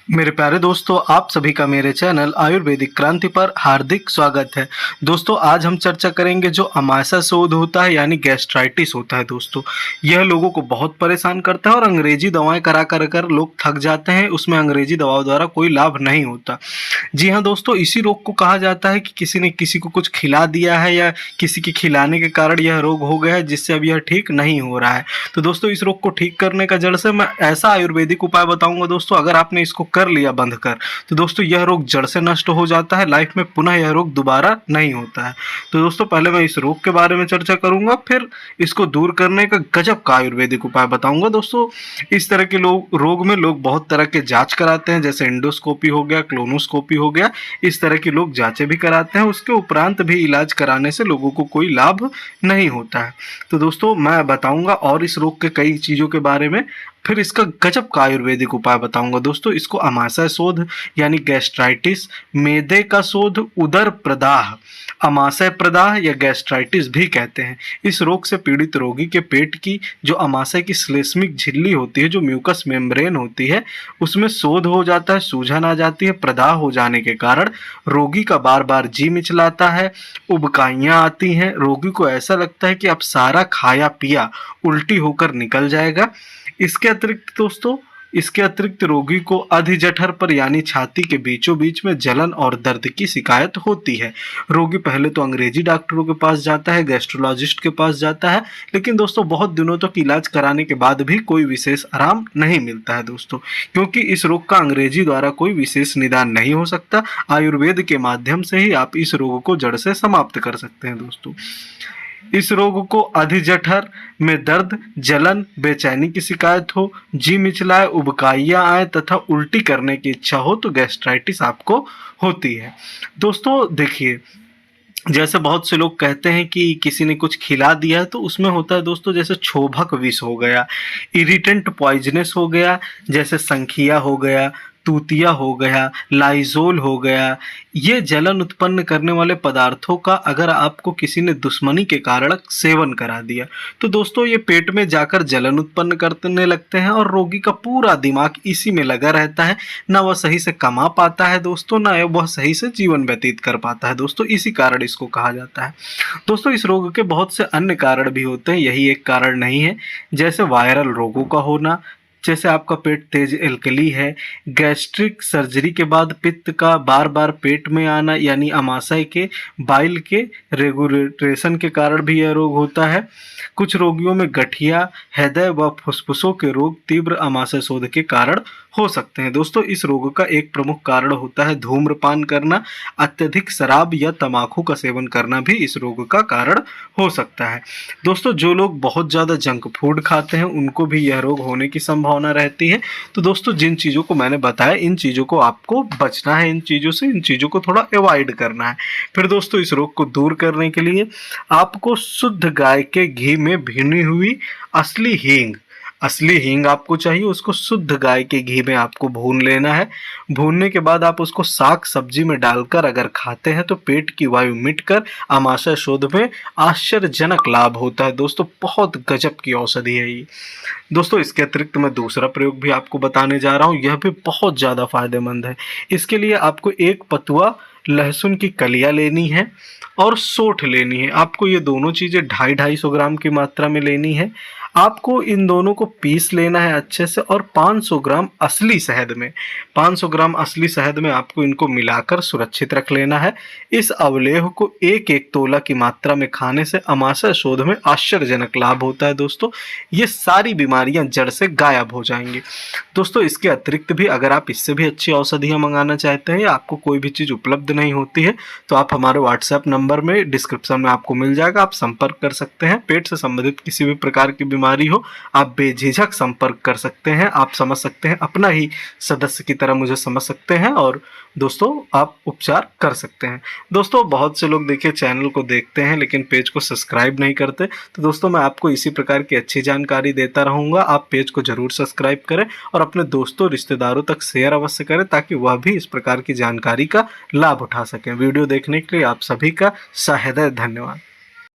मेरे प्यारे दोस्तों, आप सभी का मेरे चैनल आयुर्वेदिक क्रांति पर हार्दिक स्वागत है। दोस्तों, आज हम चर्चा करेंगे जो अमाशय शोथ होता है यानी गैस्ट्राइटिस होता है। दोस्तों, यह लोगों को बहुत परेशान करता है और अंग्रेजी दवाएं करा कर लोग थक जाते हैं। उसमें अंग्रेजी दवाओं द्वारा कोई लाभ नहीं होता। जी हाँ दोस्तों, इसी रोग को कहा जाता है कि किसी ने किसी को कुछ खिला दिया है या किसी के खिलाने के कारण यह रोग हो गया है, जिससे अब यह ठीक नहीं हो रहा है। तो दोस्तों, इस रोग को ठीक करने का जड़ से मैं ऐसा आयुर्वेदिक उपाय बताऊंगा दोस्तों, अगर आपने इसको कर लिया बंद कर, तो दोस्तों यह रोग जड़ से नष्ट हो जाता है। लाइफ में पुनः यह रोग दोबारा नहीं होता है। तो दोस्तों, पहले मैं इस रोग के बारे में चर्चा करूंगा, फिर इसको दूर करने का गजब का आयुर्वेदिक उपाय बताऊंगा। दोस्तों, इस तरह के रोग में लोग बहुत तरह के जांच कराते हैं, जैसे एंडोस्कोपी हो गया, क्लोनोस्कोपी हो गया। इस तरह के लोग जांचें भी कराते हैं। उसके उपरांत भी इलाज कराने से लोगों को कोई लाभ नहीं होता है। तो दोस्तों, मैं बताऊंगा और इस रोग के कई चीज़ों के बारे में, फिर इसका गजब का आयुर्वेदिक उपाय बताऊंगा। दोस्तों, इसको अमाशय शोथ यानी गैस्ट्राइटिस, मेदे का शोथ, उदर प्रदाह, अमाशय प्रदाह या गैस्ट्राइटिस भी कहते हैं। इस रोग से पीड़ित रोगी के पेट की जो अमाशय की श्लेष्मिक झिल्ली होती है, जो म्यूकस मेम्ब्रेन होती है, उसमें शोथ हो जाता है, सूजन आ जाती है। प्रदाह हो जाने के कारण रोगी का बार बार जी मिचलाता है, उबकाइयाँ आती हैं। रोगी को ऐसा लगता है कि अब सारा खाया पिया उल्टी होकर निकल जाएगा। इसके अतिरिक्त रोगी को अधिजठर पर यानी छाती के बीचों बीच में जलन और दर्द की शिकायत होती है। रोगी पहले तो अंग्रेजी डॉक्टरों के पास जाता है, गैस्ट्रोलॉजिस्ट के पास जाता है, लेकिन दोस्तों बहुत दिनों तक इलाज कराने के बाद भी कोई विशेष आराम नहीं मिलता है दोस्तों, क्योंकि इस रोग का अंग्रेजी द्वारा कोई विशेष निदान नहीं हो सकता। आयुर्वेद के माध्यम से ही आप इस रोग को जड़ से समाप्त कर सकते हैं। दोस्तों, इस रोग को अधिजठर में दर्द, जलन, बेचैनी की शिकायत हो, जी मिचलाए, उबकाइयाँ आए तथा उल्टी करने की इच्छा हो, तो गैस्ट्राइटिस आपको होती है। दोस्तों देखिए, जैसे बहुत से लोग कहते हैं कि किसी ने कुछ खिला दिया है, तो उसमें होता है दोस्तों, जैसे क्षोभक विष हो गया, इरिटेंट पॉइजनस हो गया, जैसे संखिया हो गया, तूतिया हो गया, लाइजोल हो गया। ये जलन उत्पन्न करने वाले पदार्थों का अगर आपको किसी ने दुश्मनी के कारण सेवन करा दिया, तो दोस्तों ये पेट में जाकर जलन उत्पन्न करने लगते हैं और रोगी का पूरा दिमाग इसी में लगा रहता है। ना वह सही से कमा पाता है दोस्तों, ना वह सही से जीवन व्यतीत कर पाता है दोस्तों। इसी कारण इसको कहा जाता है। दोस्तों, इस रोग के बहुत से अन्य कारण भी होते हैं, यही एक कारण नहीं है। जैसे वायरल रोगों का होना, जैसे आपका पेट तेज एल्कली है, गैस्ट्रिक सर्जरी के बाद पित्त का बार बार पेट में आना यानी अमाशय के बाइल के रेगुलेशन के कारण भी यह रोग होता है। कुछ रोगियों में गठिया, हृदय व फुफ्फुसों के रोग तीव्र अमाशय शोथ के कारण हो सकते हैं। दोस्तों, इस रोग का एक प्रमुख कारण होता है धूम्रपान करना। अत्यधिक शराब या तंबाकू का सेवन करना भी इस रोग का कारण हो सकता है। दोस्तों, जो लोग बहुत ज़्यादा जंक फूड खाते हैं, उनको भी यह रोग होने की संभावना रहती है। तो दोस्तों, जिन चीज़ों को मैंने बताया, इन चीज़ों को आपको बचना है, इन चीज़ों को थोड़ा अवॉइड करना है। फिर दोस्तों, इस रोग को दूर करने के लिए आपको शुद्ध गाय के घी में भुनी हुई असली हींग आपको चाहिए। उसको शुद्ध गाय के घी में आपको भून लेना है। भूनने के बाद आप उसको साग सब्जी में डालकर अगर खाते हैं, तो पेट की वायु मिटकर अमाशय शोथ में आश्चर्यजनक लाभ होता है। दोस्तों, बहुत गजब की औषधि है ये। दोस्तों, इसके अतिरिक्त मैं दूसरा प्रयोग भी आपको बताने जा रहा हूँ, यह भी बहुत ज़्यादा फायदेमंद है। इसके लिए आपको एक पतुआ लहसुन की कलियाँ लेनी है और सोंठ लेनी है। आपको ये दोनों चीज़ें 250-250 ग्राम की मात्रा में लेनी है। आपको इन दोनों को पीस लेना है अच्छे से, और 500 ग्राम असली शहद में आपको इनको मिलाकर सुरक्षित रख लेना है। इस अवलेह को 1-1 तोला की मात्रा में खाने से अमाशय शोथ में आश्चर्यजनक लाभ होता है। दोस्तों, ये सारी बीमारियां जड़ से गायब हो जाएंगी। दोस्तों, इसके अतिरिक्त भी अगर आप इससे भी अच्छी औषधियां मंगाना चाहते हैं या आपको कोई भी चीज़ उपलब्ध नहीं होती है, तो आप हमारे व्हाट्सएप नंबर में डिस्क्रिप्शन में आपको मिल जाएगा, आप संपर्क कर सकते हैं। पेट से संबंधित किसी भी प्रकार की बीमारी हो, आप बेझिझक संपर्क कर सकते हैं। आप समझ सकते हैं, अपना ही सदस्य की तरह मुझे समझ सकते हैं, और दोस्तों आप उपचार कर सकते हैं। दोस्तों, बहुत से लोग देखिए चैनल को देखते हैं लेकिन पेज को सब्सक्राइब नहीं करते। तो दोस्तों, मैं आपको इसी प्रकार की अच्छी जानकारी देता रहूँगा। आप पेज को जरूर सब्सक्राइब करें और अपने दोस्तों रिश्तेदारों तक शेयर अवश्य करें, ताकि वह भी इस प्रकार की जानकारी का लाभ उठा सकें। वीडियो देखने के लिए आप सभी का सहृदय धन्यवाद।